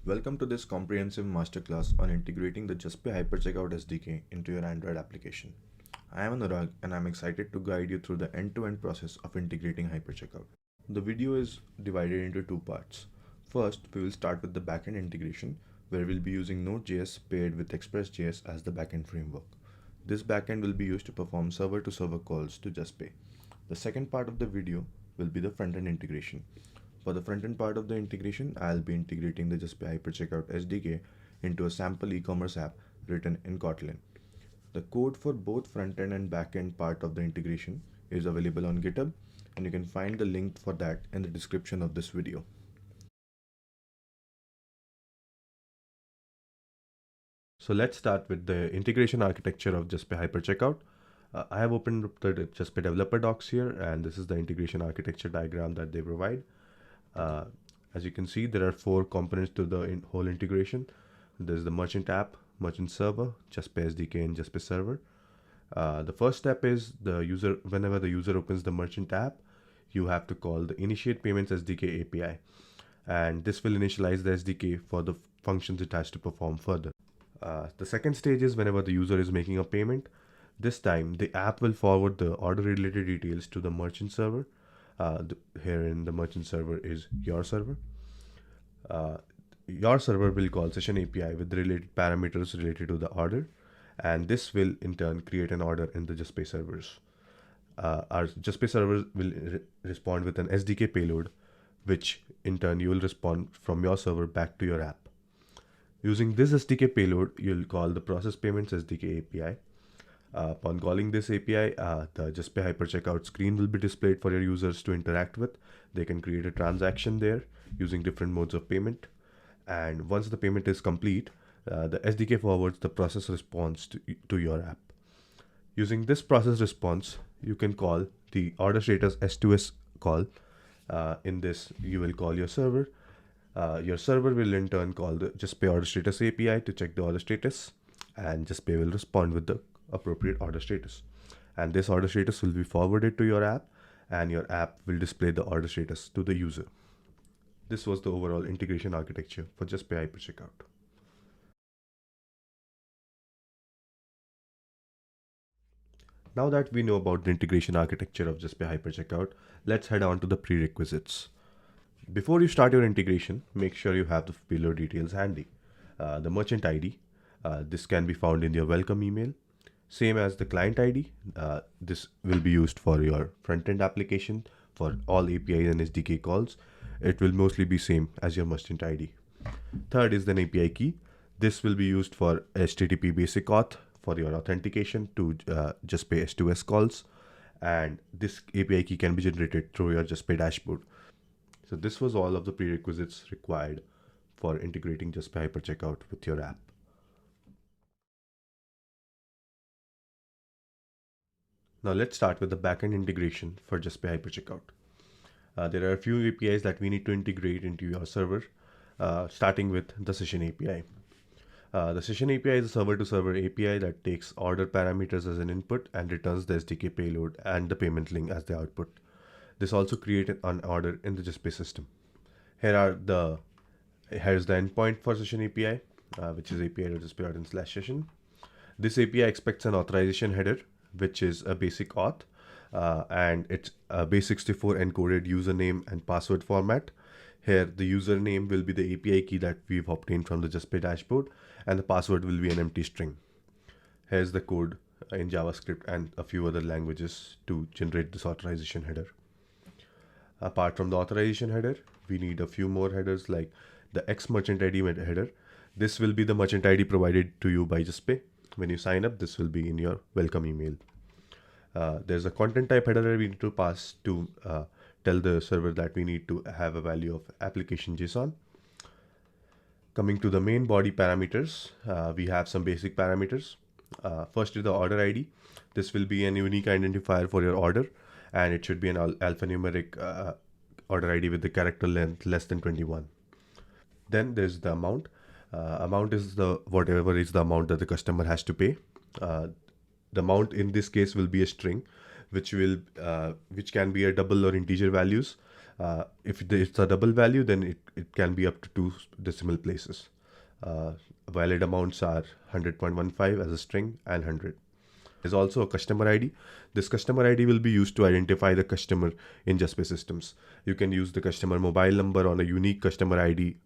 Welcome to this comprehensive masterclass on integrating the JustPay Hypercheckout SDK into your Android application. I am Anurag and I'm excited to guide you through the end-to-end process of integrating Hypercheckout. The video is divided into two parts. First, we will start with the backend integration, where we'll be using Node.js paired with Express.js as the backend framework. This backend will be used to perform server-to-server calls to JustPay. The second part of the video will be the front-end integration. For the front-end part of the integration, I'll be integrating the JustPay Hypercheckout SDK into a sample e-commerce app written in Kotlin. The code for both front-end and back-end part of the integration is available on GitHub, and you can find the link for that in the description of this video. So let's start with the integration architecture of JustPay Hypercheckout. I have opened up the JustPay developer docs here, and this is the integration architecture diagram that they provide. As you can see, there are four components to the whole integration. There's the merchant app, merchant server, JustPay SDK, and JustPay server. The first step is whenever the user opens the merchant app, you have to call the initiate payments SDK API, and this will initialize the SDK for the functions it has to perform further. The second stage is whenever the user is making a payment. This time, the app will forward the order related details to the merchant server. Here in the merchant server is your server. Your server will call session API with the related parameters related to the order, and this will in turn create an order in the JustPay servers. Our JustPay server will respond with an SDK payload, which in turn you will respond from your server back to your app. Using this SDK payload, you'll call the process payments SDK API. Upon calling this API, the JustPay Hypercheckout screen will be displayed for your users to interact with. They can create a transaction there using different modes of payment. And once the payment is complete, the SDK forwards the process response to your app. Using this process response, you can call the order status S2S call. In this, you will call your server. Your server will in turn call the JustPay order status API to check the order status, and JustPay will respond with the appropriate order status. And this order status will be forwarded to your app, and your app will display the order status to the user. This was the overall integration architecture for JustPay Hypercheckout. Now that we know about the integration architecture of JustPay Hypercheckout, let's head on to the prerequisites. Before you start your integration, make sure you have the payload details handy. The merchant ID, this can be found in your welcome email. Same as the client ID, this will be used for your front-end application for all APIs and SDK calls. It will mostly be same as your merchant ID. Third is the API key. This will be used for HTTP basic auth for your authentication to JustPay S2S calls. And this API key can be generated through your JustPay dashboard. So this was all of the prerequisites required for integrating JustPay Hypercheckout with your app. Now let's start with the backend integration for JustPay Hypercheckout. There are a few APIs that we need to integrate into your server, starting with the session API. The session API is a server-to-server API that takes order parameters as an input and returns the SDK payload and the payment link as the output. This also creates an order in the JustPay system. Here's the endpoint for session API, which is api.justpay.in/session. This API expects an authorization header, which is a basic auth, and it's a base64 encoded username and password format. Here, the username will be the API key that we've obtained from the JustPay dashboard, and the password will be an empty string. Here's the code in JavaScript and a few other languages to generate this authorization header. Apart from the authorization header, we need a few more headers like the X merchant ID header. This will be the merchant ID provided to you by JustPay. When you sign up, this will be in your welcome email. There's a content type header we need to pass to tell the server that we need to have a value of application JSON. Coming to the main body parameters, we have some basic parameters. First is the order ID. This will be an unique identifier for your order, and it should be an alphanumeric order ID with the character length less than 21. Then there's the amount. Amount is whatever is the amount that the customer has to pay. The amount in this case will be a string, which can be a double or integer values. If it's a double value, then it can be up to 2 decimal places. Valid amounts are 100.15 as a string and 100. There's also a customer ID. This customer ID will be used to identify the customer in JustPay systems. You can use the customer mobile number on a unique customer ID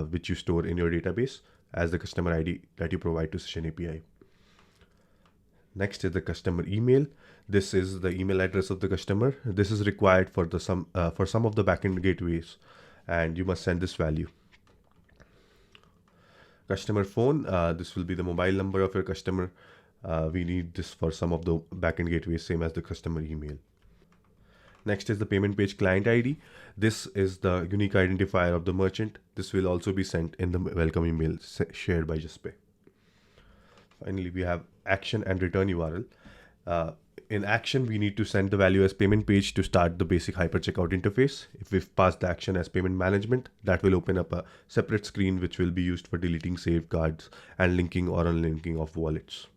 which you store in your database as the customer ID that you provide to Session API. Next is the customer email. This is the email address of the customer. This is required for some of the backend gateways, and you must send this value. Customer phone. This will be the mobile number of your customer. We need this for some of the backend gateways, same as the customer email. Next is the payment page client ID. This is the unique identifier of the merchant. This will also be sent in the welcome email shared by JustPay. Finally, we have action and return URL. In action, we need to send the value as payment page to start the basic Hypercheckout interface. If we've passed the action as payment management, that will open up a separate screen which will be used for deleting saved cards and linking or unlinking of wallets.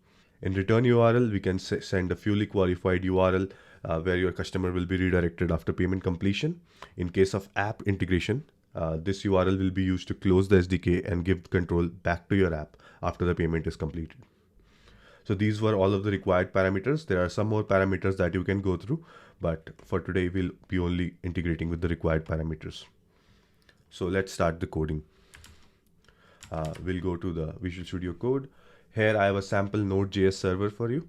In return URL, we can send a fully qualified URL where your customer will be redirected after payment completion. In case of app integration, this URL will be used to close the SDK and give control back to your app after the payment is completed. So these were all of the required parameters. There are some more parameters that you can go through, but for today, we'll be only integrating with the required parameters. So let's start the coding. We'll go to the Visual Studio Code. Here I have a sample Node.js server for you,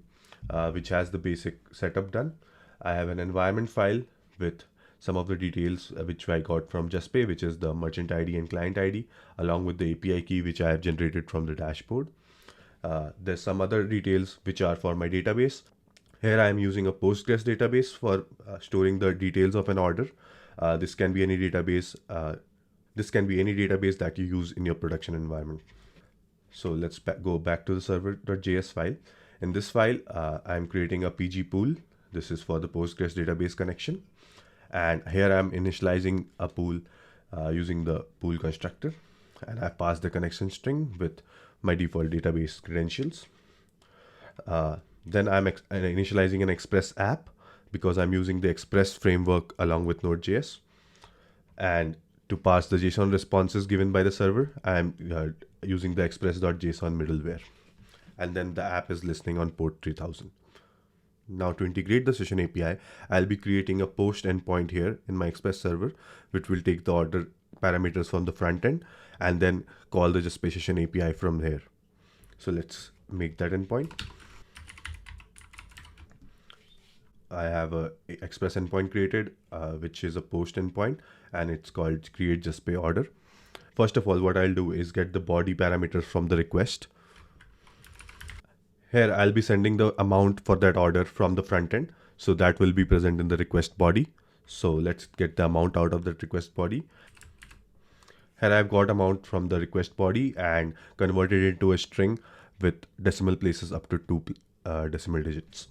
which has the basic setup done. I have an environment file with some of the details which I got from JustPay, which is the merchant ID and client ID, along with the API key which I have generated from the dashboard. There's some other details which are for my database. Here I am using a Postgres database for storing the details of an order. This can be any database. This can be any database that you use in your production environment. So let's go back to the server.js file. In this file, I'm creating a PG pool. This is for the Postgres database connection. And here I'm initializing a pool using the pool constructor. And I've passed the connection string with my default database credentials. Then I'm initializing an Express app because I'm using the Express framework along with Node.js. And to pass the JSON responses given by the server, I'm using the express.json middleware. And then the app is listening on port 3000. Now to integrate the Session API, I'll be creating a post endpoint here in my Express server, which will take the order parameters from the front end and then call the JustPay Session API from here. So let's make that endpoint. I have a Express endpoint created, which is a post endpoint, and it's called create JustPay order. First of all, what I'll do is get the body parameters from the request. Here, I'll be sending the amount for that order from the front end. So that will be present in the request body. So let's get the amount out of the request body. Here I've got amount from the request body and converted it into a string with decimal places up to 2 decimal digits.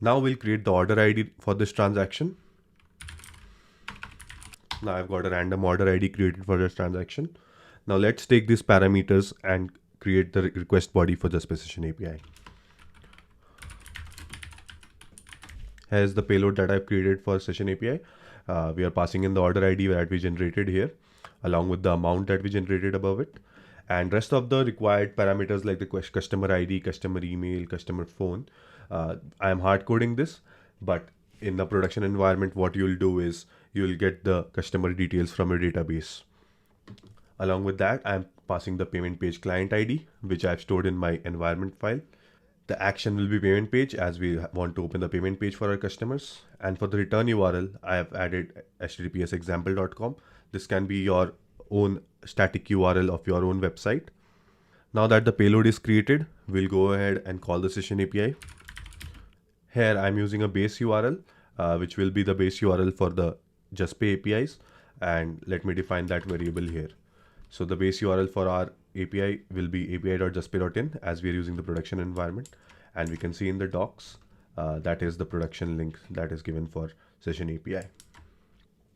Now we'll create the order ID for this transaction. Now I've got a random order ID created for this transaction. Now let's take these parameters and create the request body for the Session API. Here's the payload that I've created for Session API. We are passing in the order ID that we generated here, along with the amount that we generated above it. And rest of the required parameters like the customer ID, customer email, customer phone, I am hard coding this, but in the production environment, what you'll do is you'll get the customer details from your database. Along with that, I'm passing the payment page client ID, which I've stored in my environment file. The action will be payment page as we want to open the payment page for our customers. And for the return URL, I have added https://example.com. This can be your own static URL of your own website. Now that the payload is created, we'll go ahead and call the Session API. Here I'm using a base URL, which will be the base URL for the JustPay APIs. And let me define that variable here. So the base URL for our API will be api.justpay.in as we are using the production environment. And we can see in the docs, that is the production link that is given for Session API.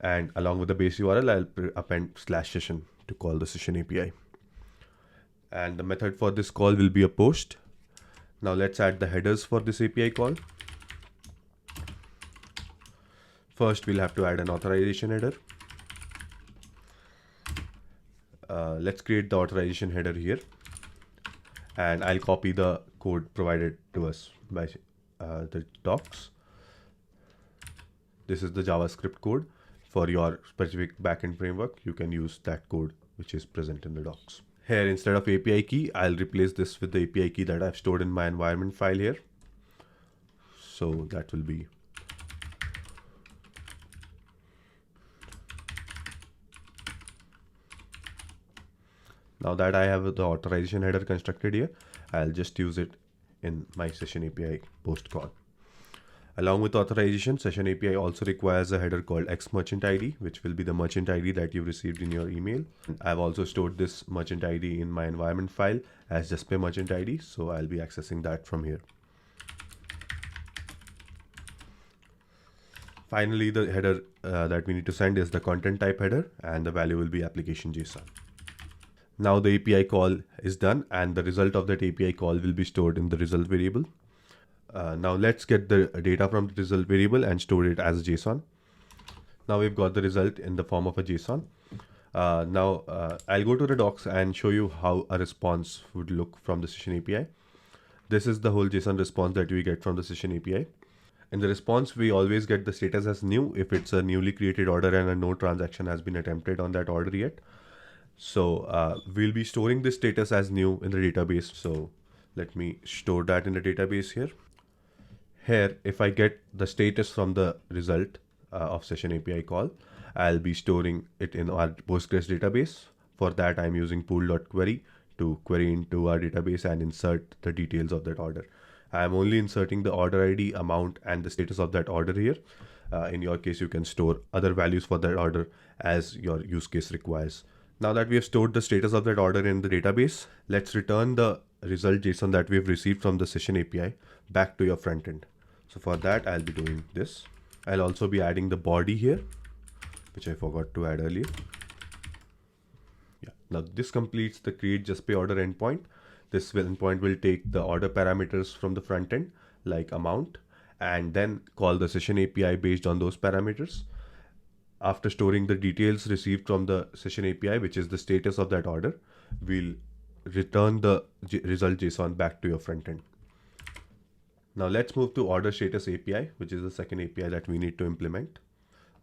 And along with the base URL, I'll append /session to call the Session API. And the method for this call will be a post. Now let's add the headers for this API call. First, we'll have to add an authorization header. Let's create the authorization header here, and I'll copy the code provided to us by the docs. This is the JavaScript code. For your specific backend framework, you can use that code which is present in the docs. Here, instead of API key, I'll replace this with the API key that I've stored in my environment file here. So that will be now that I have the authorization header constructed here, I'll just use it in my session API post call. Along with authorization, session API also requires a header called xmerchant ID, which will be the merchant ID that you've received in your email. I've also stored this merchant ID in my environment file as just pay merchant ID, so I'll be accessing that from here. Finally, the header that we need to send is the content type header, and the value will be application JSON. Now the API call is done, and the result of that API call will be stored in the result variable. Now let's get the data from the result variable and store it as JSON. Now we've got the result in the form of a JSON. I'll go to the docs and show you how a response would look from the session API. This is the whole JSON response that we get from the session API. In the response, we always get the status as new if it's a newly created order and no transaction has been attempted on that order yet. So we'll be storing this status as new in the database. So let me store that in the database here. Here, if I get the status from the result of session API call, I'll be storing it in our Postgres database. For that, I'm using pool.query to query into our database and insert the details of that order. I'm only inserting the order ID, amount, and the status of that order here. In your case, you can store other values for that order as your use case requires. Now that we have stored the status of that order in the database, let's return the result JSON that we've received from the session API back to your front end. So for that, I'll be doing this. I'll also be adding the body here, which I forgot to add earlier. Yeah. Now this completes the create just pay order endpoint. This endpoint will take the order parameters from the front end, like amount, and then call the session API based on those parameters. After storing the details received from the session API, which is the status of that order, we'll return the result JSON back to your front end. Now let's move to order status API, which is the second API that we need to implement.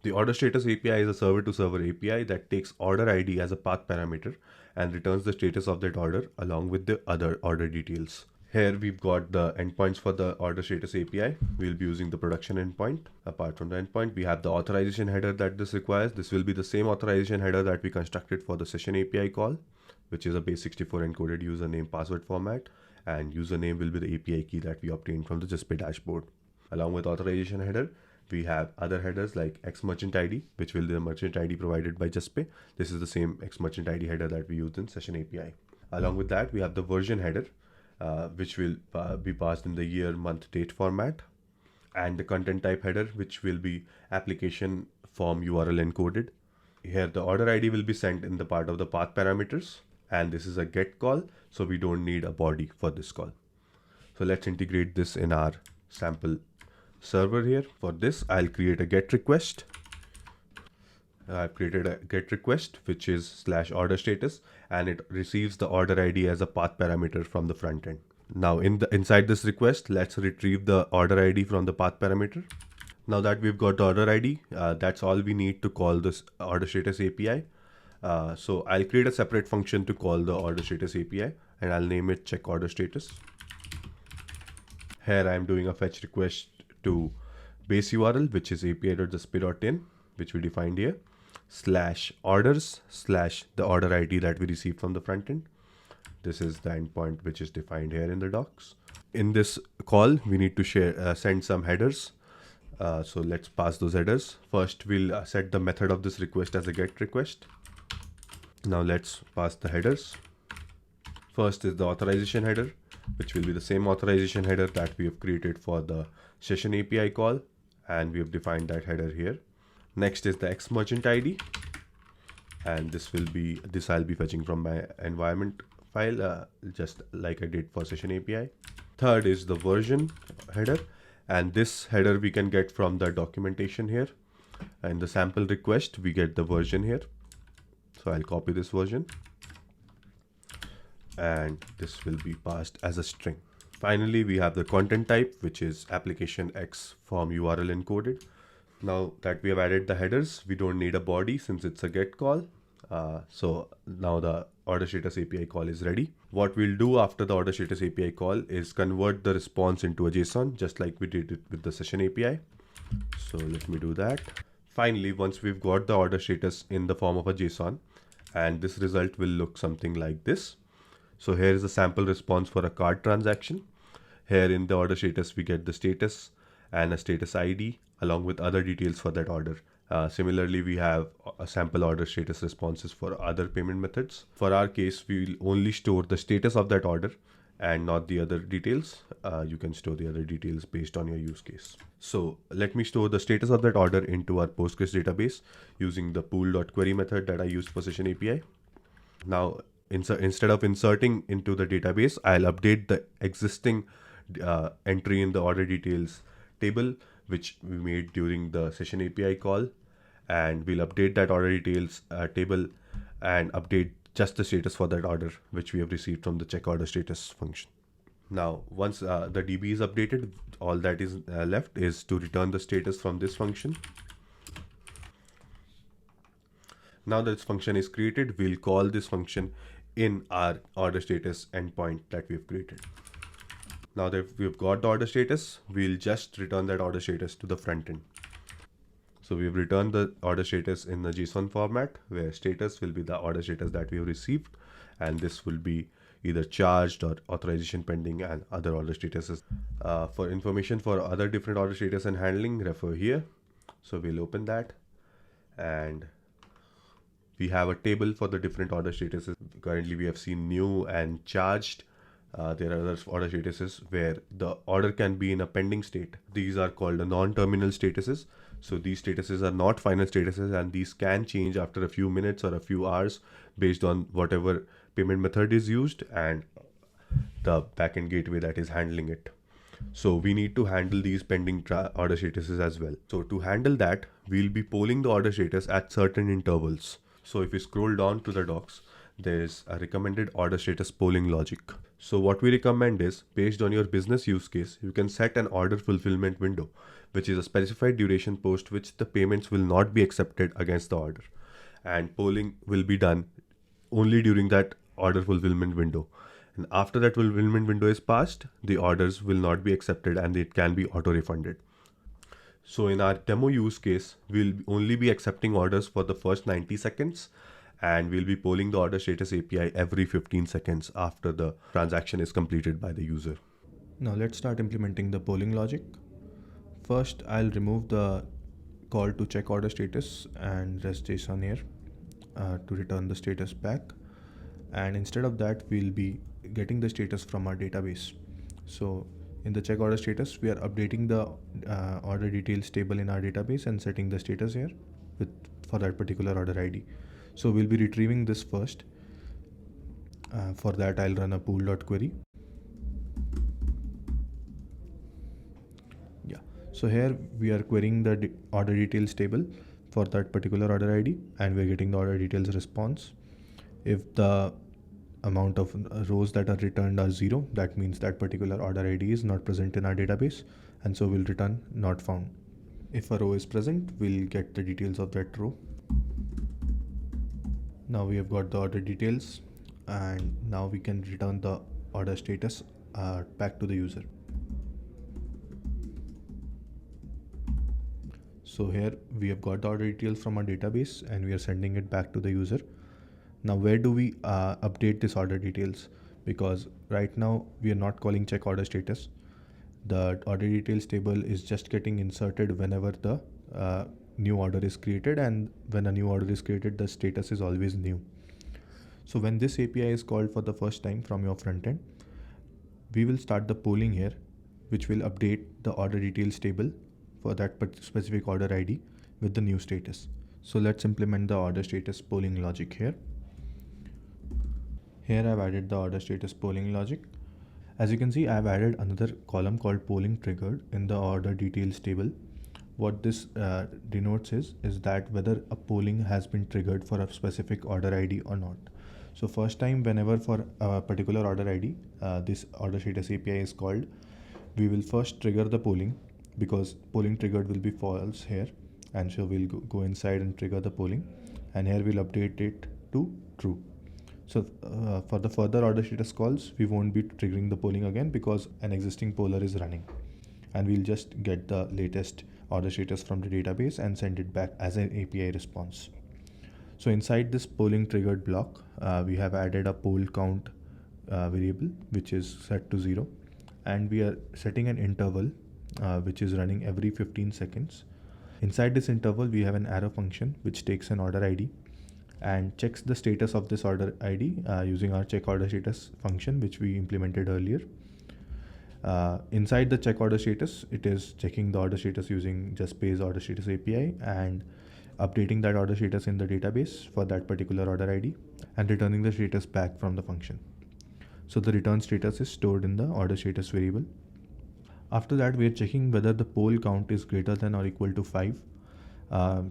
The order status API is a server to server API that takes order ID as a path parameter and returns the status of that order along with the other order details. Here we've got the endpoints for the order status API. We'll be using the production endpoint. Apart from the endpoint, we have the authorization header that this requires. This will be the same authorization header that we constructed for the session API call, which is a base64 encoded username password format, and username will be the API key that we obtained from the JustPay dashboard. Along with authorization header, we have other headers like xmerchant ID, which will be the merchant ID provided by JustPay. This is the same xmerchant ID header that we used in session API. Along with that, we have the version header, which will be passed in the year, month, date format, and the content type header, which will be application form URL encoded. Here, the order ID will be sent in the part of the path parameters, and this is a get call, so we don't need a body for this call. So let's integrate this in our sample server here. For this, I'll create a get request. I've created a get request, which is /order status, and it receives the order ID as a path parameter from the front end. Now inside this request, let's retrieve the order ID from the path parameter. Now that we've got the order ID, that's all we need to call this order status API. So I'll create a separate function to call the order status API, and I'll name it check order status. Here I'm doing a fetch request to base URL, which is api.justpay.in, which we defined here, /orders / the order ID that we received from the front end. This is the endpoint which is defined here in the docs. In this call, we need to send some headers. So let's pass those headers. First, we'll set the method of this request as a get request. Now let's pass the headers. First is the authorization header, which will be the same authorization header that we have created for the session API call, and we have defined that header here. Next is the xmerchant ID, and this I'll be fetching from my environment file, just like I did for session API. Third is the version header, and this header we can get from the documentation here. In the sample request, we get the version here. So I'll copy this version and this will be passed as a string. Finally, we have the content type, which is application X form URL encoded. Now that we have added the headers, we don't need a body since it's a get call. So now the order status API call is ready. What we'll do after the order status API call is convert the response into a JSON, just like we did it with the session API. So let me do that. Finally, once we've got the order status in the form of a JSON, and this result will look something like this. So here is a sample response for a card transaction. Here in the order status, we get the status and a status ID along with other details for that order. Similarly, we have a sample order status responses for other payment methods. For our case, we will only store the status of that order and not the other details. You can store the other details based on your use case. So let me store the status of that order into our Postgres database using the pool.query method that I used for Session API. Now, instead of inserting into the database, I'll update the existing entry in the order details table, which we made during the Session API call. And we'll update that order details table and update just the status for that order, which we have received from the check order status function. Now, once the DB is updated, all that is left is to return the status from this function. Now that this function is created, we'll call this function in our order status endpoint that we've created. Now that we've got the order status, we'll just return that order status to the front end. So we've returned the order status in the JSON format, where status will be the order status that we have received, and this will be either charged or authorization pending and other order statuses. For information for other different order status and handling, refer here. So we'll open that, and we have a table for the different order statuses. Currently, we have seen new and charged. There are other order statuses where the order can be in a pending state. These are called the non-terminal statuses. So these statuses are not final statuses, and these can change after a few minutes or a few hours based on whatever payment method is used and the backend gateway that is handling it. So we need to handle these pending order statuses as well. So to handle that, we'll be polling the order status at certain intervals. So if we scroll down to the docs, there's a recommended order status polling logic. So what we recommend is, based on your business use case, you can set an order fulfillment window, which is a specified duration post which the payments will not be accepted against the order. And polling will be done only during that order fulfillment window. And after that fulfillment window is passed, the orders will not be accepted and it can be auto-refunded. So in our demo use case, we'll only be accepting orders for the first 90 seconds. And we'll be polling the order status API every 15 seconds after the transaction is completed by the user. Now let's start implementing the polling logic. First, I'll remove the call to check order status and rest JSON here to return the status back. And instead of that, we'll be getting the status from our database. So in the check order status, we are updating the order details table in our database and setting the status here for that particular order ID. So we'll be retrieving this first. For that, I'll run a pool.query. Yeah. So here we are querying the order details table for that particular order ID, and we're getting the order details response. If the amount of rows that are returned are 0, that means that particular order ID is not present in our database, and so we'll return not found. If a row is present, we'll get the details of that row. Now we have got the order details, and now we can return the order status back to the user. So here we have got the order details from our database and we are sending it back to the user. Now where do we update this order details? Because right now we are not calling check order status. The order details table is just getting inserted whenever the new order is created, and when a new order is created, the status is always new. So when this API is called for the first time from your front end, we will start the polling here, which will update the order details table for that specific order ID with the new status. So let's implement the order status polling logic here. Here I've added the order status polling logic. As you can see, I've added another column called polling triggered in the order details table What this denotes is that whether a polling has been triggered for a specific order ID or not. So first time whenever for a particular order ID, this order status API is called, we will first trigger the polling, because polling triggered will be false here, and so we'll go inside and trigger the polling, and here we'll update it to true. So for the further order status calls, we won't be triggering the polling again because an existing poller is running, and we'll just get the latest order status from the database and send it back as an API response. So inside this polling triggered block, we have added a poll count variable which is set to 0, and we are setting an interval which is running every 15 seconds. Inside this interval, we have an arrow function which takes an order ID and checks the status of this order ID using our check order status function which we implemented earlier. Inside the check order status, it is checking the order status using JustPay's order status API and updating that order status in the database for that particular order ID and returning the status back from the function. So the return status is stored in the order status variable. After that, we are checking whether the poll count is greater than or equal to 5.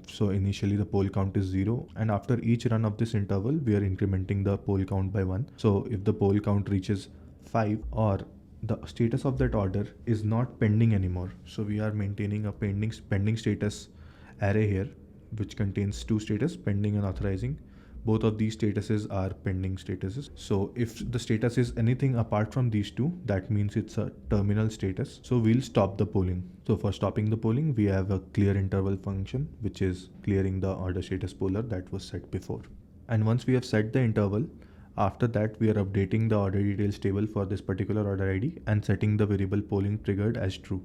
So initially the poll count is 0, and after each run of this interval, we are incrementing the poll count by 1. So if the poll count reaches 5, or the status of that order is not pending anymore, so we are maintaining a pending status array here, which contains two status, pending and authorizing. Both of these statuses are pending statuses. So if the status is anything apart from these two, that means it's a terminal status. So we'll stop the polling. So for stopping the polling, we have a clear interval function, which is clearing the order status poller that was set before. And once we have set the interval, after that, we are updating the order details table for this particular order ID and setting the variable polling triggered as true.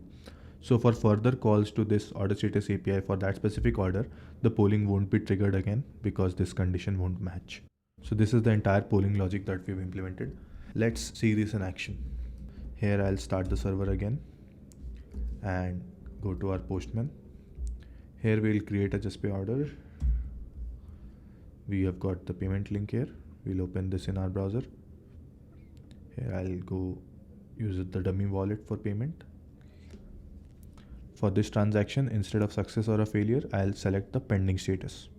So for further calls to this order status API for that specific order, the polling won't be triggered again because this condition won't match. So this is the entire polling logic that we've implemented. Let's see this in action. Here I'll start the server again and go to our postman. Here we'll create a JustPay order. We have got the payment link here. We'll open this in our browser. Here I'll go use the dummy wallet for payment. For this transaction, instead of success or a failure, I'll select the pending status.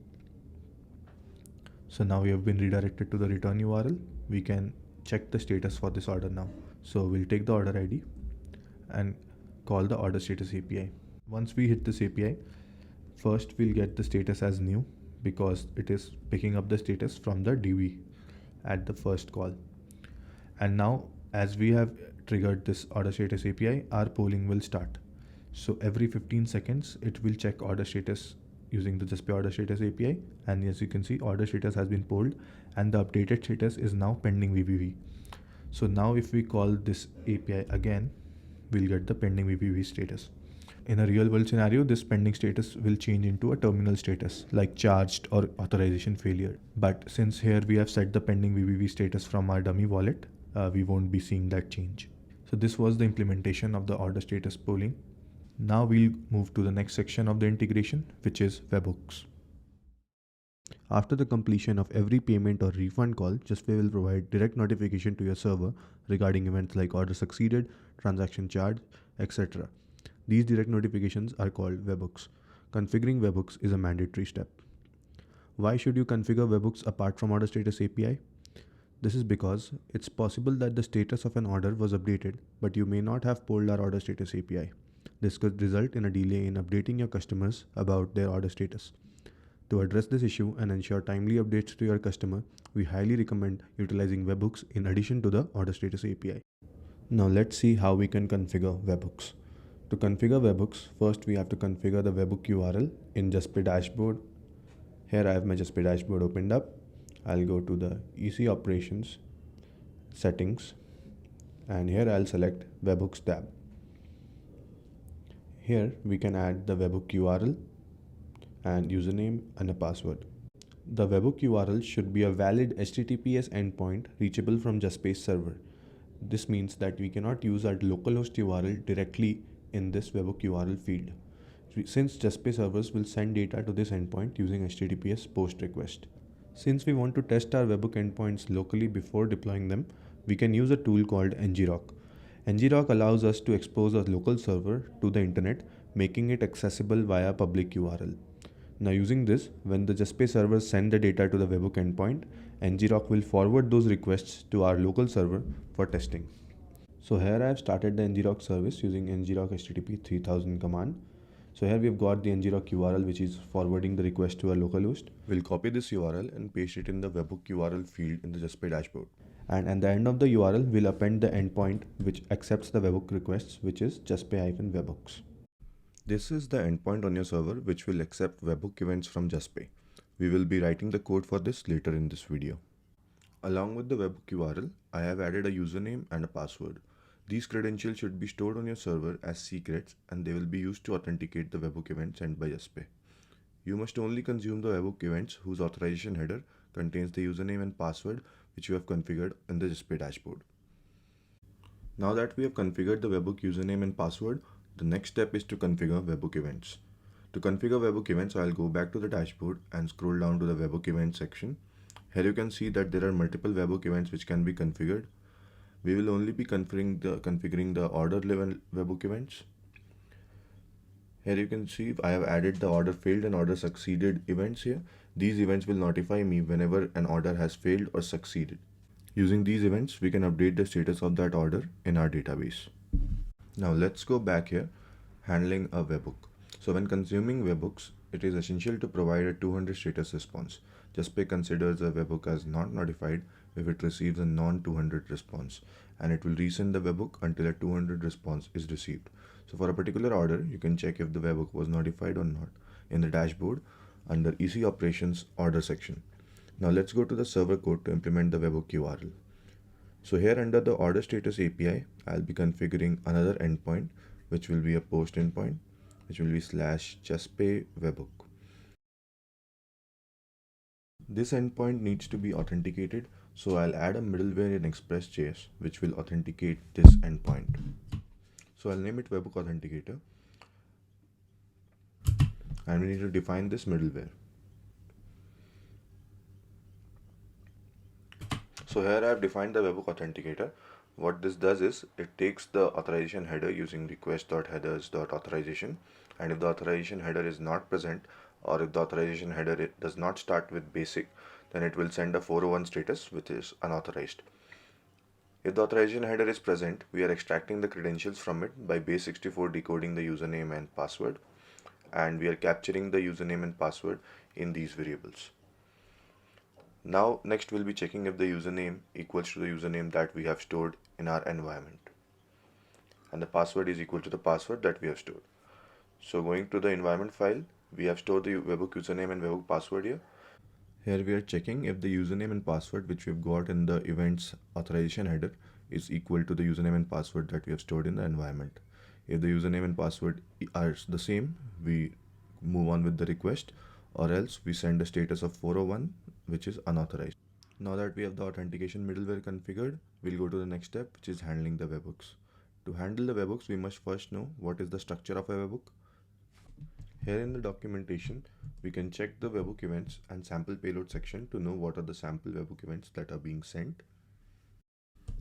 So now we have been redirected to the return URL. We can check the status for this order now. So we'll take the order ID and call the order status API. Once we hit this API, first we'll get the status as new because it is picking up the status from the DB at the first call. And now as we have triggered this order status API, our polling will start. So every 15 seconds, it will check order status using the JustPay order status API. And as you can see, order status has been polled and the updated status is now pending VBV. So now if we call this API again, we'll get the pending VBV status. In a real world scenario, this pending status will change into a terminal status like charged or authorization failure. But since here we have set the pending VBV status from our dummy wallet, we won't be seeing that change. So this was the implementation of the order status polling. Now we'll move to the next section of the integration, which is webhooks. After the completion of every payment or refund call, JustPay will provide direct notification to your server regarding events like order succeeded, transaction charged, etc. These direct notifications are called webhooks. Configuring webhooks is a mandatory step. Why should you configure webhooks apart from order status API? This is because it's possible that the status of an order was updated, but you may not have polled our order status API. This could result in a delay in updating your customers about their order status. To address this issue and ensure timely updates to your customer, we highly recommend utilizing webhooks in addition to the order status API. Now let's see how we can configure webhooks. To configure webhooks, first we have to configure the webhook URL in JustPay dashboard. Here I have my JustPay dashboard opened up. I'll go to the EC operations, settings, and here I'll select webhooks tab. Here we can add the webhook URL and username and a password. The webhook URL should be a valid HTTPS endpoint reachable from JustPay's server. This means that we cannot use our localhost URL directly in this webhook URL field, since JustPay servers will send data to this endpoint using HTTPS post request. Since we want to test our webhook endpoints locally before deploying them, we can use a tool called ngrok. ngrok allows us to expose a local server to the internet, making it accessible via public URL. Now using this, when the JustPay servers send the data to the webhook endpoint, ngrok will forward those requests to our local server for testing. So here I have started the ngrok service using ngrok http 3000 command. So here we've got the ngrok URL which is forwarding the request to our localhost. We'll copy this URL and paste it in the webhook URL field in the JustPay dashboard. And at the end of the URL, we'll append the endpoint which accepts the webhook requests, which is justpay-webhooks. This is the endpoint on your server which will accept webhook events from JustPay. We will be writing the code for this later in this video. Along with the webhook URL, I have added a username and a password. These credentials should be stored on your server as secrets and they will be used to authenticate the webhook event sent by JustPay. You must only consume the webhook events whose authorization header contains the username and password which you have configured in the JustPay dashboard. Now that we have configured the webhook username and password, the next step is to configure webhook events. To configure webhook events, I'll go back to the dashboard and scroll down to the webhook events section. Here you can see that there are multiple webhook events which can be configured. We will only be configuring the order level webhook events. Here you can see I have added the order failed and order succeeded events here. These events will notify me whenever an order has failed or succeeded. Using these events, we can update the status of that order in our database. Now let's go back here, handling a webhook. So when consuming webhooks, it is essential to provide a 200 status response. JustPay considers a webhook as not notified if it receives a non-200 response, and it will resend the webhook until a 200 response is received. So for a particular order, you can check if the webhook was notified or not in the dashboard under EC Operations Order section. Now let's go to the server code to implement the webhook URL. So here under the order status API, I'll be configuring another endpoint, which will be a post endpoint, which will be /justpay webhook. This endpoint needs to be authenticated, so I'll add a middleware in Express.js, which will authenticate this endpoint. So I'll name it webhook authenticator, and we need to define this middleware. So here I have defined the webhook authenticator. What this does is it takes the authorization header using request.headers.authorization, and if the authorization header is not present, or if the authorization header does not start with basic, then it will send a 401 status which is unauthorized. If the authorization header is present, we are extracting the credentials from it by base64 decoding the username and password, and we are capturing the username and password in these variables. Now next we'll be checking if the username equals to the username that we have stored in our environment, and the password is equal to the password that we have stored. So going to the environment file, we have stored the webhook username and webhook password here. Here we are checking if the username and password which we've got in the events authorization header is equal to the username and password that we have stored in the environment. If the username and password are the same, we move on with the request, or else we send a status of 401 which is unauthorized. Now that we have the authentication middleware configured, we'll go to the next step, which is handling the webhooks. To handle the webhooks, we must first know what is the structure of a webhook. Here in the documentation, we can check the webhook events and sample payload section to know what are the sample webhook events that are being sent.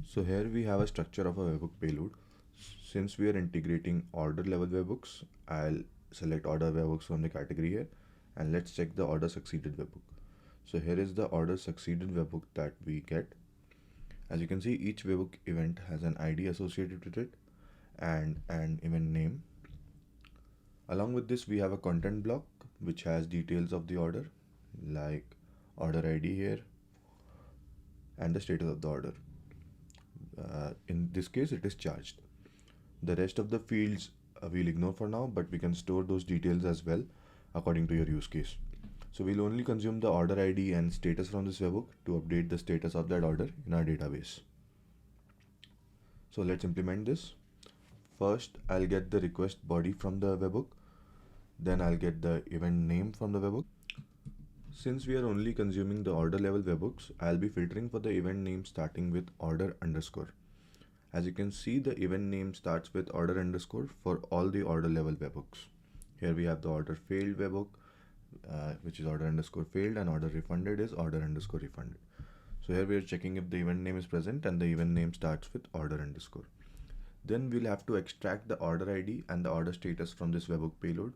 So here we have a structure of a webhook payload. Since we are integrating order level webhooks, I'll select order webhooks from the category here, and let's check the order succeeded webhook. So here is the order succeeded webhook that we get. As you can see, each webhook event has an ID associated with it and an event name. Along with this, we have a content block which has details of the order, like order ID here and the status of the order. In this case, it is charged. The rest of the fields we'll ignore for now, but we can store those details as well according to your use case. So we'll only consume the order ID and status from this webhook to update the status of that order in our database. So let's implement this. First, I'll get the request body from the webhook. Then I'll get the event name from the webhook. Since we are only consuming the order level webhooks, I'll be filtering for the event name starting with order underscore. As you can see, the event name starts with order underscore for all the order level webhooks. Here we have the order failed webhook, which is order underscore failed, and order refunded is order underscore refunded. So here we are checking if the event name is present, and the event name starts with order underscore. Then we'll have to extract the order ID and the order status from this webhook payload.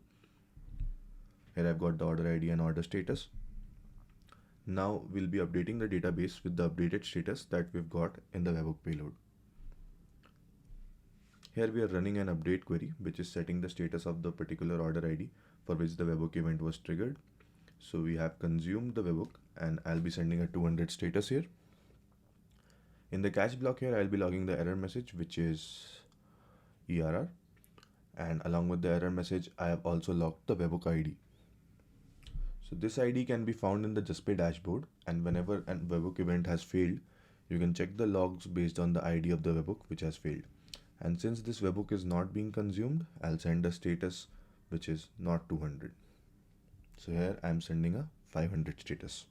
Here I've got the order ID and order status. Now we'll be updating the database with the updated status that we've got in the webhook payload. Here we are running an update query which is setting the status of the particular order ID for which the webhook event was triggered. So we have consumed the webhook and I'll be sending a 200 status here. In the catch block here, I'll be logging the error message, which is ERR. And along with the error message, I have also logged the webhook ID. So this ID can be found in the JustPay dashboard, and whenever a webhook event has failed, you can check the logs based on the ID of the webhook which has failed. And since this webhook is not being consumed, I'll send a status which is not 200. So here I'm sending a 500 status.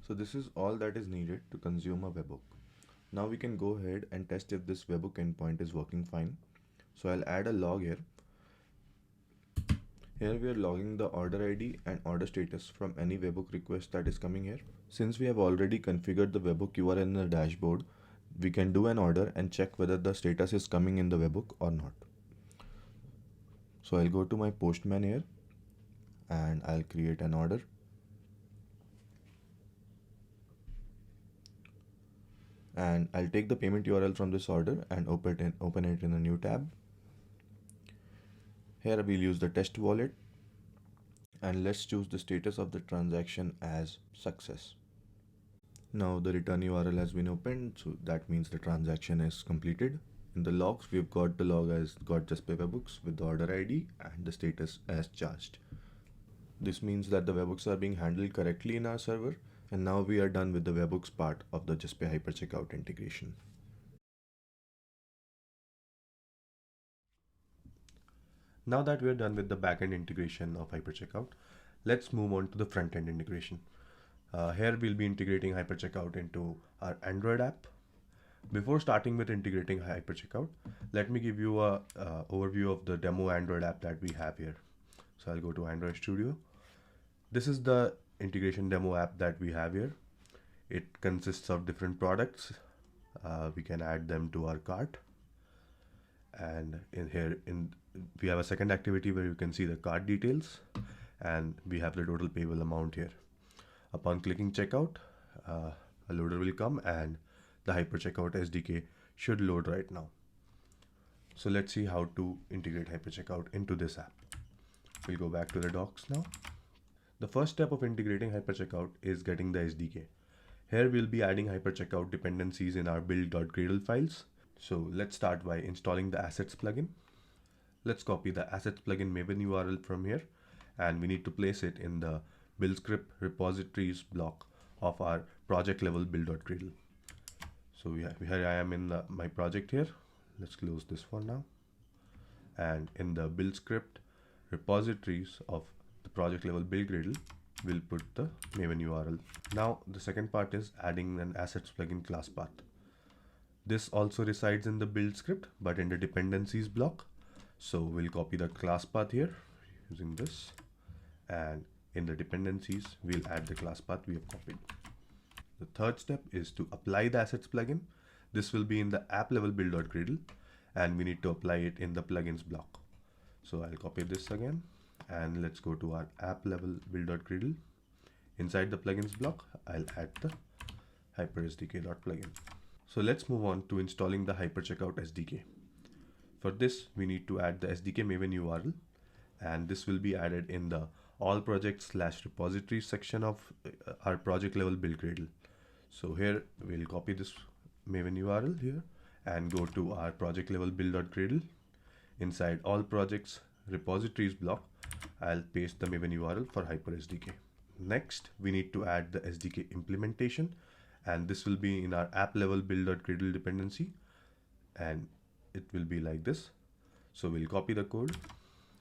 So this is all that is needed to consume a webhook. Now we can go ahead and test if this webhook endpoint is working fine. So I'll add a log here. Here we are logging the order ID and order status from any webhook request that is coming here. Since we have already configured the webhook URL in the dashboard, we can do an order and check whether the status is coming in the webhook or not. So I'll go to my Postman here and I'll create an order. And I'll take the payment URL from this order and open it in a new tab. Here we'll use the test wallet and let's choose the status of the transaction as success. Now the return URL has been opened, so that means the transaction is completed. In the logs, we've got the log as got JustPay webhooks with the order ID and the status as charged. This means that the webhooks are being handled correctly in our server, and now we are done with the webhooks part of the JustPay Hypercheckout integration. Now that we're done with the backend integration of Hypercheckout, let's move on to the front-end integration. Here we'll be integrating Hypercheckout into our Android app. Before starting with integrating Hypercheckout, let me give you a overview of the demo Android app that we have here. So I'll go to Android Studio. This is the integration demo app that we have here. It consists of different products. We can add them to our cart. And we have a second activity where you can see the cart details, and we have the total payable amount here. Upon clicking checkout, a loader will come and the Hypercheckout SDK should load right now. So let's see how to integrate Hypercheckout into this app. We'll go back to the docs now. The first step of integrating Hypercheckout is getting the SDK. Here we'll be adding Hypercheckout dependencies in our build.gradle files. So let's start by installing the assets plugin. Let's copy the assets plugin Maven URL from here, and we need to place it in the build script repositories block of our project level build.gradle. So here I am in my project here. Let's close this one now. And in the build script repositories of the project level build gradle, we'll put the Maven URL. Now the second part is adding an assets plugin class path. This also resides in the build script, but in the dependencies block. So we'll copy the class path here using this, and in the dependencies, we'll add the class path we have copied. The third step is to apply the assets plugin. This will be in the app level build.gradle, and we need to apply it in the plugins block. So I'll copy this again, and let's go to our app level build.gradle. Inside the plugins block, I'll add the hypersdk.plugin. So let's move on to installing the Hypercheckout SDK. For this, we need to add the SDK Maven URL, and this will be added in the all projects/repositories section of our project level build gradle. So here we'll copy this Maven URL here and go to our project level build.gradle. Inside all projects repositories block, I'll paste the Maven URL for HyperSDK. Next, we need to add the SDK implementation, and this will be in our app level build.gradle dependency, and it will be like this. So we'll copy the code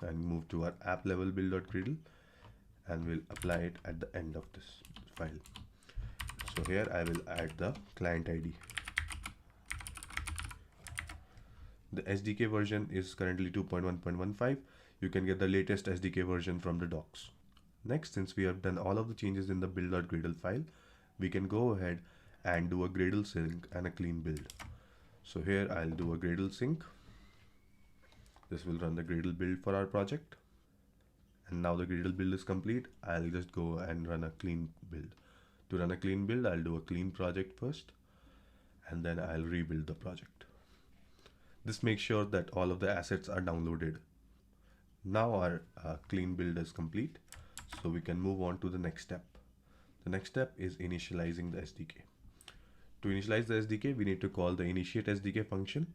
and move to our app level build.gradle, and we'll apply it at the end of this file. So here I will add the client ID. The SDK version is currently 2.1.15. You can get the latest SDK version from the docs. Next, since we have done all of the changes in the build.gradle file, we can go ahead and do a Gradle sync and a clean build. So here I'll do a Gradle sync. This will run the Gradle build for our project. And now the Gradle build is complete. I'll just go and run a clean build. To run a clean build, I'll do a clean project first, and then I'll rebuild the project. This makes sure that all of the assets are downloaded. Now our clean build is complete, so we can move on to the next step. The next step is initializing the SDK. To initialize the SDK, we need to call the initiate SDK function.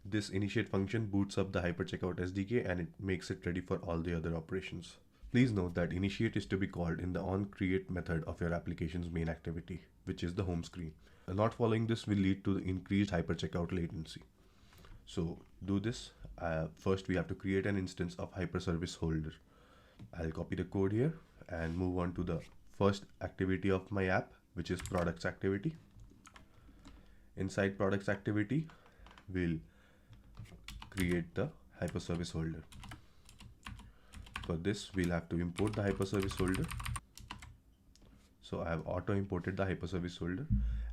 This initiate function boots up the Hypercheckout SDK and it makes it ready for all the other operations. Please note that initiate is to be called in the onCreate method of your application's main activity, which is the home screen. Not following this will lead to the increased Hypercheckout latency. So do this. First, we have to create an instance of Hyperservice holder. I'll copy the code here and move on to the first activity of my app, which is products activity. Inside products activity, we'll create the Hyperservice holder. For this, we'll have to import the Hyperservice holder. So I have auto imported the Hyperservice holder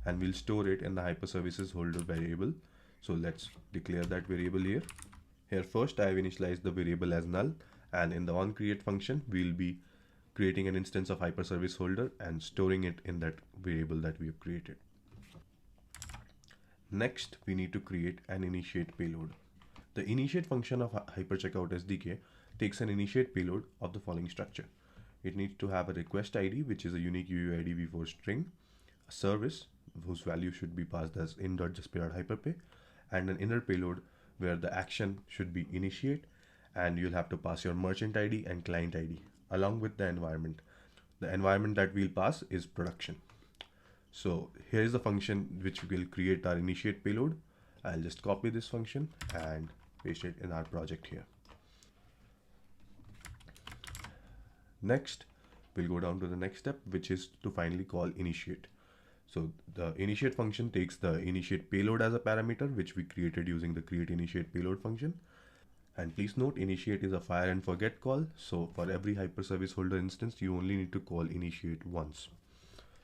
and we'll store it in the Hyperservices holder variable. So let's declare that variable here. Here first I have initialized the variable as null, and in the onCreate function we'll be creating an instance of Hyperservice holder and storing it in that variable that we have created. Next, we need to create an initiate payload. The initiate function of Hypercheckout SDK takes an initiate payload of the following structure. It needs to have a request ID, which is a unique UUID v4 string, a service whose value should be passed as in.justpay.hyperpay, and an inner payload where the action should be initiate, and you'll have to pass your merchant ID and client ID along with the environment. The environment that we'll pass is production. So here is the function which will create our initiate payload. I'll just copy this function and paste it in our project here. Next, we'll go down to the next step, which is to finally call initiate. So the initiate function takes the initiate payload as a parameter, which we created using the create initiate payload function. And please note, initiate is a fire and forget call. So for every Hyperservice holder instance, you only need to call initiate once.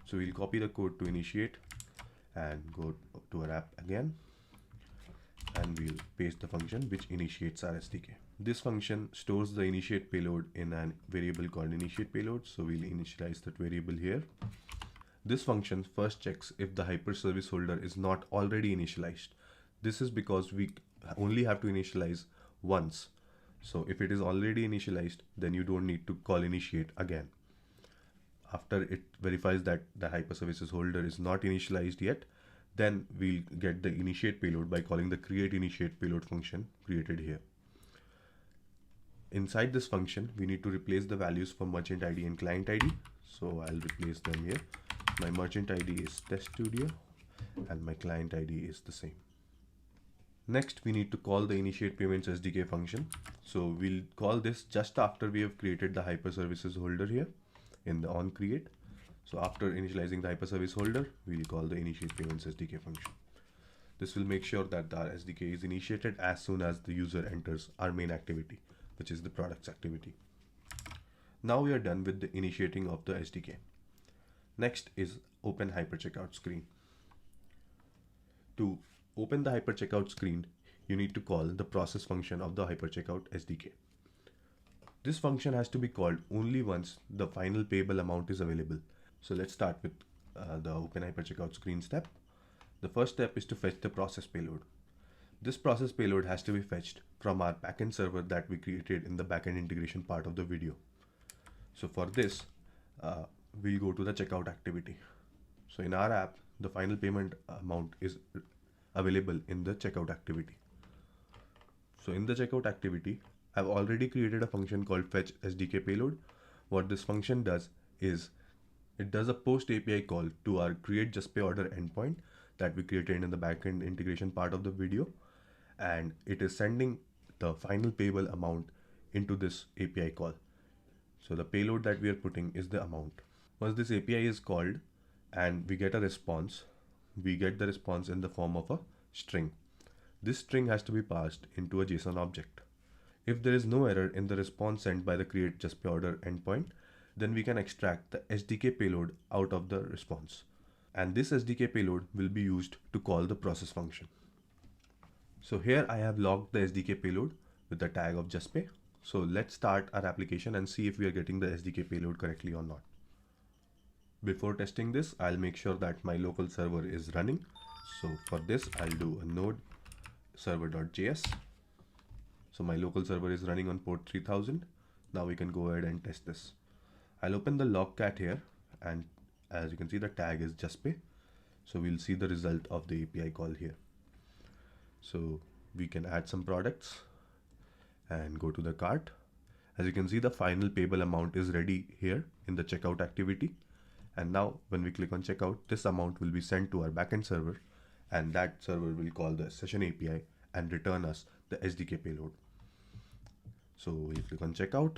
So we'll copy the code to initiate and go to our app again. And we'll paste the function which initiates our SDK. This function stores the initiate payload in a variable called initiate payload. So we'll initialize that variable here. This function first checks if the Hyperservice holder is not already initialized. This is because we only have to initialize once. So if it is already initialized, then you don't need to call initiate again. After it verifies that the Hyperservices holder is not initialized yet, then we'll get the initiate payload by calling the create initiate payload function created here. Inside this function, we need to replace the values for merchant ID and client ID. So I'll replace them here. My merchant ID is Test Studio and my client ID is the same. Next, we need to call the initiate payments SDK function. So we'll call this just after we have created the Hyperservices holder here in the onCreate. So after initializing the Hyperservice holder, we'll call the initiate payments SDK function. This will make sure that our SDK is initiated as soon as the user enters our main activity, which is the products activity. Now we are done with the initiating of the SDK. Next is open Hypercheckout screen. To open the Hypercheckout screen, you need to call the process function of the Hypercheckout SDK. This function has to be called only once the final payable amount is available. So let's start with the open Hypercheckout screen step. The first step is to fetch the process payload. This process payload has to be fetched from our backend server that we created in the backend integration part of the video. So for this, we'll go to the checkout activity. So in our app, the final payment amount is available in the checkout activity. So in the checkout activity, I've already created a function called fetch SDK payload. What this function does is it does a post API call to our create just pay order endpoint that we created in the backend integration part of the video, and it is sending the final payable amount into this API call. So the payload that we are putting is the amount. Once this API is called and we get a response, we get the response in the form of a string. This string has to be passed into a JSON object. If there is no error in the response sent by the create just pay order endpoint, then we can extract the SDK payload out of the response. And this SDK payload will be used to call the process function. So here I have logged the SDK payload with the tag of justpay. So let's start our application and see if we are getting the SDK payload correctly or not. Before testing this, I'll make sure that my local server is running. So for this, I'll do a node server.js. So my local server is running on port 3000. Now we can go ahead and test this. I'll open the logcat here, and as you can see, the tag is justpay. So we'll see the result of the API call here. So we can add some products and go to the cart. As you can see, the final payable amount is ready here in the checkout activity. And now when we click on checkout, this amount will be sent to our backend server, and that server will call the session API and return us the SDK payload. So we click on checkout,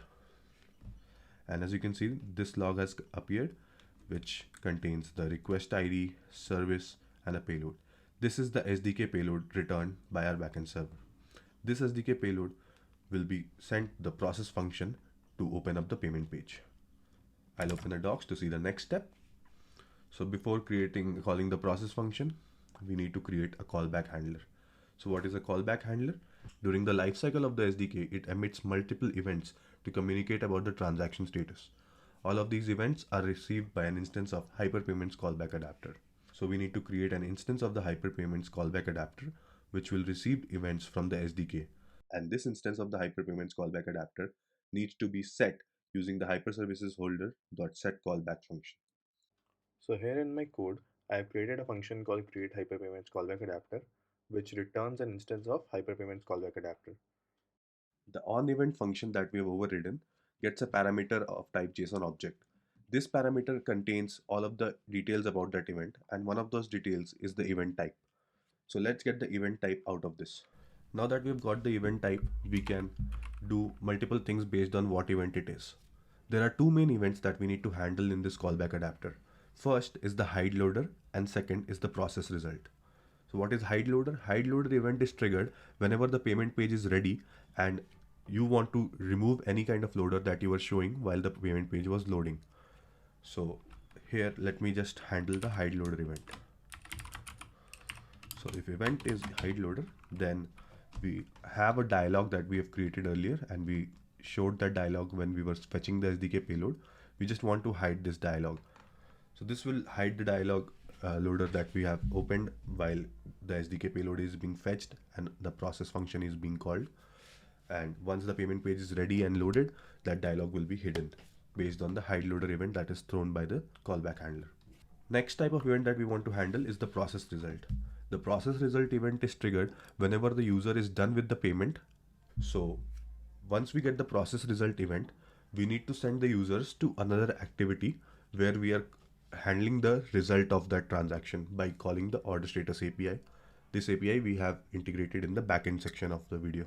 and as you can see, this log has appeared, which contains the request ID, service, and a payload. This is the SDK payload returned by our backend server. This SDK payload will be sent the process function to open up the payment page. I'll open the docs to see the next step. So before calling the process function, we need to create a callback handler. So what is a callback handler? During the lifecycle of the SDK, it emits multiple events to communicate about the transaction status. All of these events are received by an instance of Hyperpayments callback adapter. So we need to create an instance of the Hyperpayments callback adapter, which will receive events from the SDK. And this instance of the Hyperpayments callback adapter needs to be set using the hyperservices holder.set callback function. So here in my code, I have created a function called create hyperpayments callback adapter, which returns an instance of hyperpayments callback adapter. The on event function that we have overridden gets a parameter of type JSON object. This parameter contains all of the details about that event, and one of those details is the event type. So let's get the event type out of this. Now that we've got the event type, we can do multiple things based on what event it is. There are two main events that we need to handle in this callback adapter. First is the hide loader, and second is the process result. So what is hide loader? Hide loader event is triggered whenever the payment page is ready and you want to remove any kind of loader that you were showing while the payment page was loading. So here, let me just handle the hide loader event. So if event is hide loader, then we have a dialog that we have created earlier, and we showed that dialog when we were fetching the SDK payload. We just want to hide this dialog. So this will hide the dialog loader that we have opened while the SDK payload is being fetched and the process function is being called. And once the payment page is ready and loaded, that dialog will be hidden based on the hide loader event that is thrown by the callback handler. Next type of event that we want to handle is the process result. The process result event is triggered whenever the user is done with the payment. So once we get the process result event, we need to send the users to another activity where we are handling the result of that transaction by calling the order status API. This API we have integrated in the backend section of the video.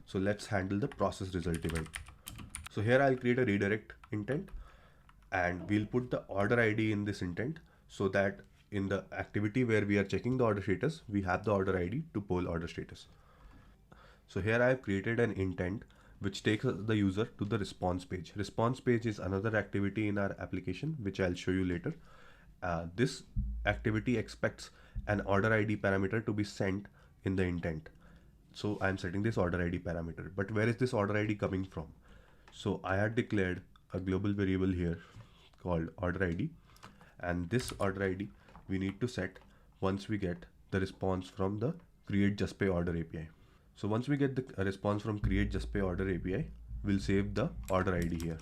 So let's handle the process result event. So here I'll create a redirect intent, and we'll put the order ID in this intent so that in the activity where we are checking the order status, we have the order ID to poll order status. So here I have created an intent which takes the user to the response page. Response page is another activity in our application, which I'll show you later. This activity expects an order ID parameter to be sent in the intent. So I'm setting this order ID parameter, but where is this order ID coming from? So I had declared a global variable here called order ID, and this order ID we need to set once we get the response from the create just pay order API. So once we get the response from create just pay order API, we'll save the order ID here.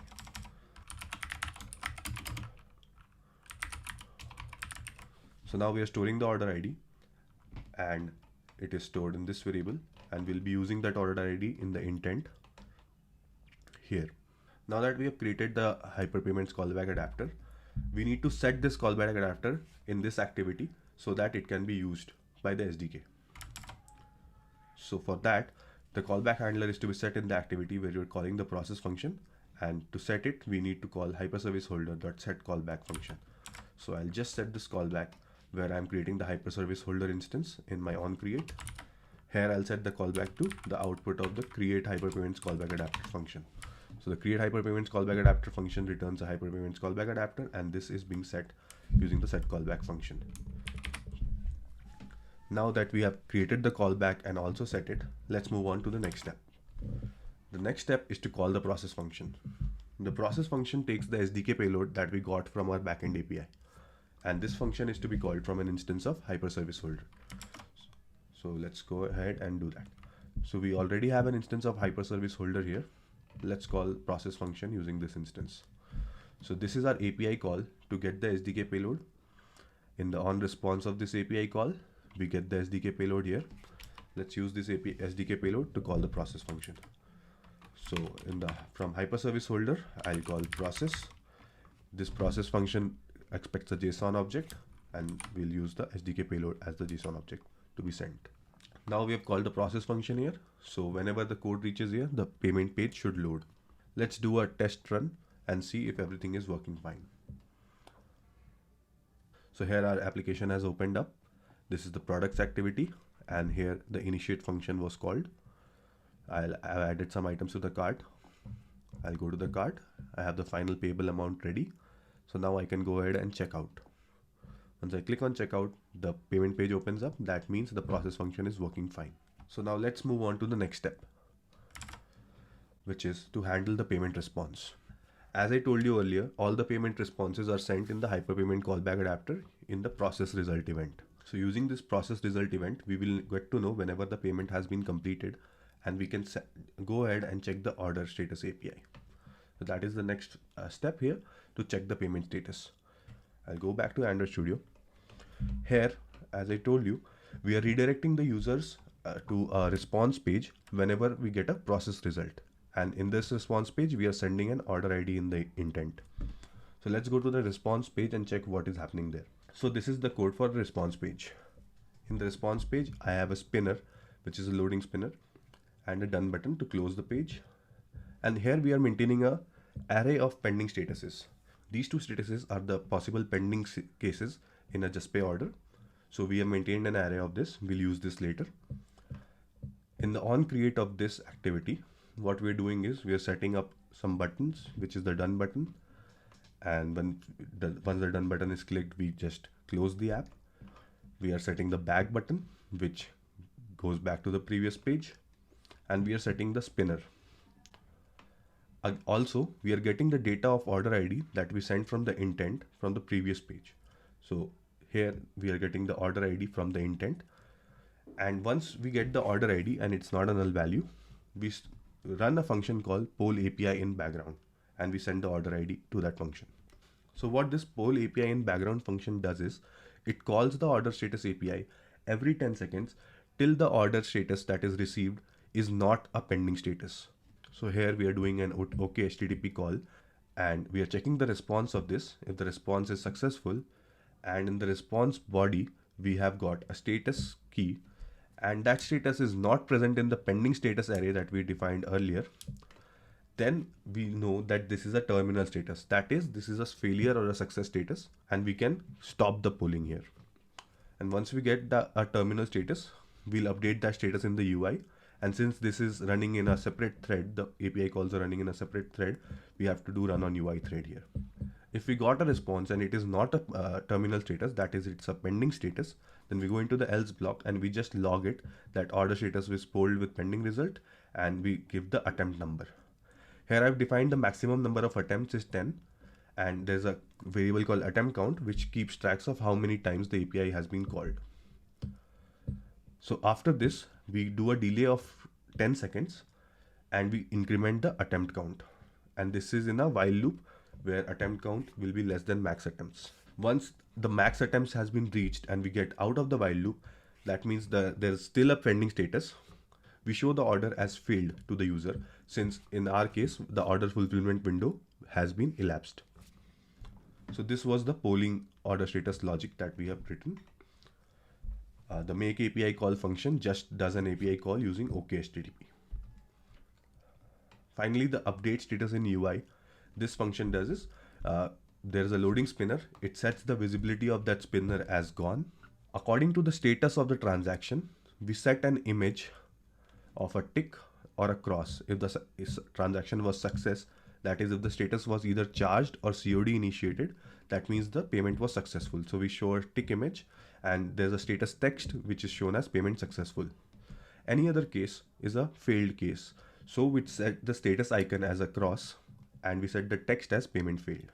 So now we are storing the order ID, and it is stored in this variable, and we'll be using that order ID in the intent here. Now that we have created the hyperpayments callback adapter, we need to set this callback adapter in this activity so that it can be used by the SDK. So for that, the callback handler is to be set in the activity where you're calling the process function, and to set it, we need to call hyperservice holder.set callback function. So I'll just set this callback where I'm creating the hyperservice holder instance in my onCreate. Here I'll set the callback to the output of the create hyperpayments callback adapter function. So the create hyperpayments callback adapter function returns a hyperpayments callback adapter, and this is being set using the set callback function. Now that we have created the callback and also set it, let's move on to the next step. The next step is to call the process function. The process function takes the SDK payload that we got from our backend API. And this function is to be called from an instance of hyperservice holder. So let's go ahead and do that. So we already have an instance of hyperservice holder here. Let's call process function using this instance. So this is our API call to get the SDK payload. In the on response of this API call, we get the SDK payload here. Let's use this SDK payload to call the process function. So from hyperservice holder, I'll call process. This process function expects a JSON object, and we'll use the SDK payload as the JSON object to be sent. Now we have called the process function here. So whenever the code reaches here, the payment page should load. Let's do a test run and see if everything is working fine. So here our application has opened up. This is the products activity, and here the initiate function was called. I've added some items to the cart. I'll go to the cart. I have the final payable amount ready. So now I can go ahead and check out. Once I click on checkout, the payment page opens up. That means the process function is working fine. So now let's move on to the next step, which is to handle the payment response. As I told you earlier, all the payment responses are sent in the hyperpayment callback adapter in the process result event. So using this process result event, we will get to know whenever the payment has been completed, and we can go ahead and check the order status API. So that is the next step here to check the payment status. I'll go back to Android Studio. Here, as I told you, we are redirecting the users to a response page whenever we get a process result. And in this response page, we are sending an order ID in the intent. So let's go to the response page and check what is happening there. So this is the code for the response page. In the response page, I have a spinner, which is a loading spinner, and a done button to close the page. And here we are maintaining a array of pending statuses. These two statuses are the possible pending cases in a just pay order. So we have maintained an array of this. We'll use this later. In the on create of this activity, what we're doing is we are setting up some buttons, which is the done button. And once the done button is clicked, we just close the app. We are setting the back button, which goes back to the previous page. And we are setting the spinner. Also, we are getting the data of order ID that we sent from the intent from the previous page. So here we are getting the order ID from the intent. And once we get the order ID and it's not a null value, we run a function called poll API in background, and we send the order ID to that function. So what this poll API in background function does is it calls the order status API every 10 seconds till the order status that is received is not a pending status. So here we are doing an OK HTTP call, and we are checking the response of this. If the response is successful, and in the response body, we have got a status key, and that status is not present in the pending status array that we defined earlier, then we know that this is a terminal status. That is, this is a failure or a success status, and we can stop the polling here. And once we get a terminal status, we'll update that status in the UI. And since this is running in a separate thread, the API calls are running in a separate thread, we have to do run on UI thread here. If we got a response and it is not a terminal status, that is, it's a pending status, then we go into the else block and we just log it that order status was polled with pending result, and we give the attempt number. Here I've defined the maximum number of attempts is 10, and there's a variable called attempt count which keeps tracks of how many times the API has been called. So after this, we do a delay of 10 seconds and we increment the attempt count. And this is in a while loop where attempt count will be less than max attempts. Once the max attempts has been reached and we get out of the while loop, that means there's still a pending status. We show the order as failed to the user, since in our case, the order fulfillment window has been elapsed. So this was the polling order status logic that we have written. The make API call function just does an API call using OK HTTP. Finally, the update status in UI. This function does is, there's a loading spinner. It sets the visibility of that spinner as gone. According to the status of the transaction, we set an image of a tick or a cross if the transaction was success. That is, if the status was either charged or COD initiated, that means the payment was successful. So we show a tick image, and there's a status text which is shown as payment successful. Any other case is a failed case. So we set the status icon as a cross and we set the text as payment failed.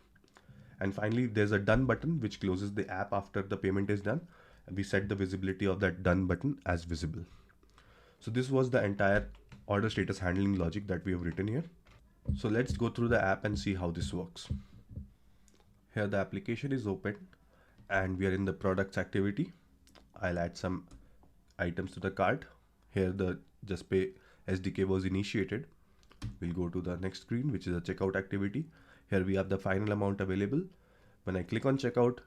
And finally, there's a done button which closes the app after the payment is done. We set the visibility of that done button as visible. So this was the entire order status handling logic that we have written here. So let's go through the app and see how this works. Here the application is open and we are in the products activity. I'll add some items to the cart. Here the JustPay SDK was initiated. We'll go to the next screen, which is a checkout activity. Here we have the final amount available. When I click on checkout,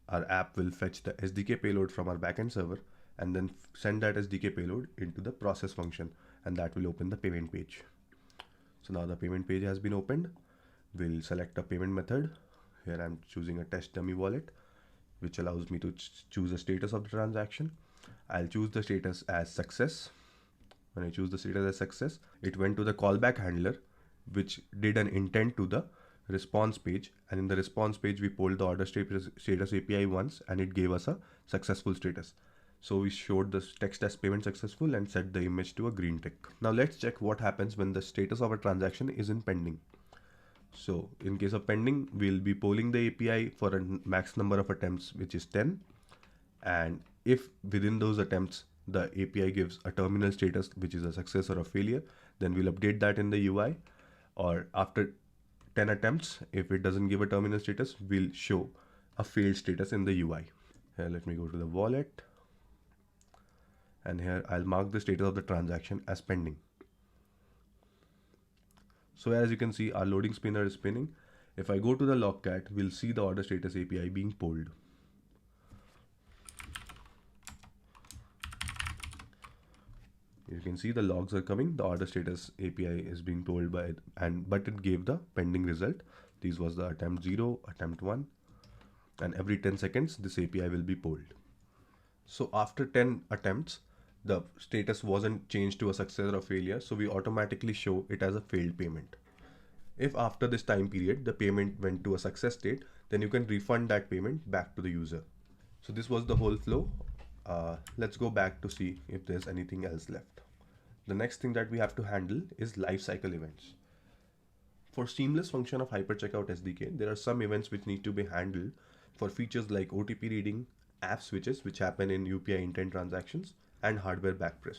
our app will fetch the SDK payload from our backend server and then send that SDK payload into the process function, and that will open the payment page. So now the payment page has been opened. We'll select a payment method. Here I'm choosing a test dummy wallet, which allows me to choose the status of the transaction. I'll choose the status as success. When I choose the status as success, it went to the callback handler, which did an intent to the response page. And in the response page, we polled the order status API once, and it gave us a successful status. So we showed the text as payment successful and set the image to a green tick. Now let's check what happens when the status of a transaction is in pending. So in case of pending, we'll be polling the API for a max number of attempts, which is 10. And if within those attempts, the API gives a terminal status, which is a success or a failure, then we'll update that in the UI. Or after 10 attempts, if it doesn't give a terminal status, we'll show a failed status in the UI. Here, let me go to the wallet. And here I'll mark the status of the transaction as pending. So as you can see, our loading spinner is spinning. If I go to the logcat, we'll see the order status API being polled. You can see the logs are coming. The order status API is being told but it gave the pending result. This was the attempt 0, attempt 1, and every 10 seconds this API will be polled. So after 10 attempts, the status wasn't changed to a success or a failure, so we automatically show it as a failed payment. If after this time period the payment went to a success state, then you can refund that payment back to the user. So this was the whole flow. Let's go back to see if there's anything else left. The next thing that we have to handle is lifecycle events. For seamless function of Hypercheckout SDK, there are some events which need to be handled for features like OTP reading, app switches which happen in UPI intent transactions, and hardware backpress.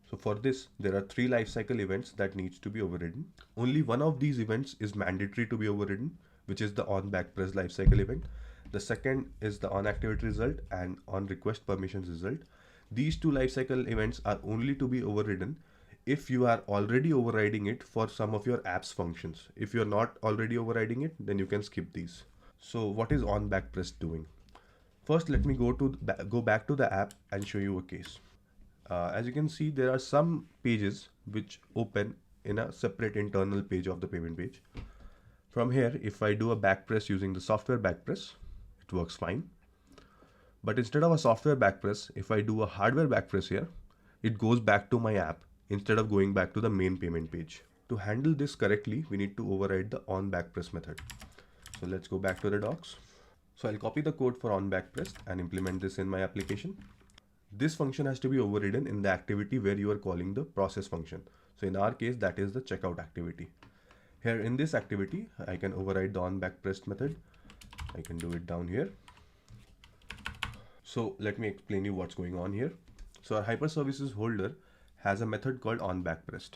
So for this, there are 3 lifecycle events that needs to be overridden. Only one of these events is mandatory to be overridden, which is the on backpress lifecycle event. The second is the on activity result and on request permissions result. These 2 lifecycle events are only to be overridden if you are already overriding it for some of your app's functions. If you're not already overriding it, then you can skip these. So what is on backpress doing? First, let me go back to the app and show you a case. As you can see, there are some pages which open in a separate internal page of the payment page. From here, if I do a backpress using the software backpress, it works fine. But instead of a software backpress, if I do a hardware backpress here, it goes back to my app instead of going back to the main payment page. To handle this correctly, we need to override the on backpress method. So let's go back to the docs. So I'll copy the code for on backpress and implement this in my application. This function has to be overridden in the activity where you are calling the process function. So in our case, that is the checkout activity. Here in this activity, I can override the on backpress method. I can do it down here. So let me explain you what's going on here. So our hyperservices holder has a method called on backpressed.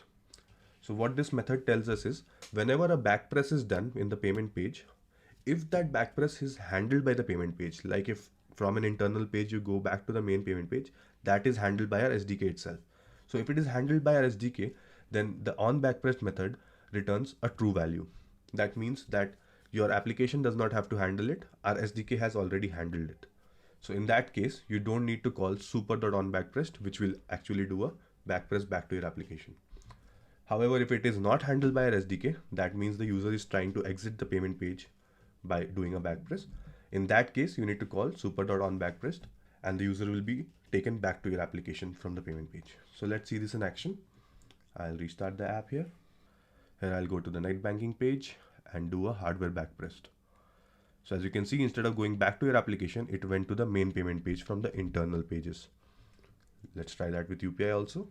So what this method tells us is whenever a backpress is done in the payment page, if that backpress is handled by the payment page, like if from an internal page you go back to the main payment page, that is handled by our SDK itself. So if it is handled by our SDK, then the on backpress method returns a true value. That means that your application does not have to handle it. Our SDK has already handled it. So in that case, you don't need to call super.onBackpressed, which will actually do a backpress back to your application. However, if it is not handled by our SDK, that means the user is trying to exit the payment page by doing a backpress. In that case, you need to call super.onBackpressed and the user will be taken back to your application from the payment page. So let's see this in action. I'll restart the app here. Here I'll go to the net banking page and do a hardware backpressed. So as you can see, instead of going back to your application, it went to the main payment page from the internal pages. Let's try that with UPI also.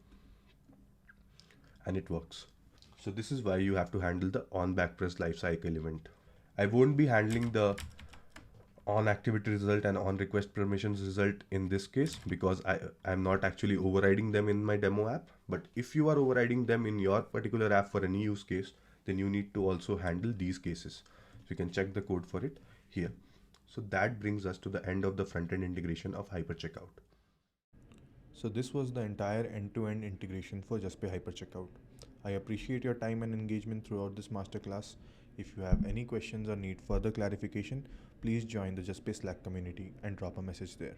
And it works. So this is why you have to handle the on backpress lifecycle event. I won't be handling the on activity result and on request permissions result in this case because I'm not actually overriding them in my demo app. But if you are overriding them in your particular app for any use case, then you need to also handle these cases. So you can check the code for it here. So that brings us to the end of the front-end integration of Hypercheckout. So this was the entire end-to-end integration for JustPay Hypercheckout. I appreciate your time and engagement throughout this masterclass. If you have any questions or need further clarification, please join the JustPay Slack community and drop a message there.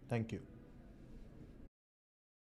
Thank you.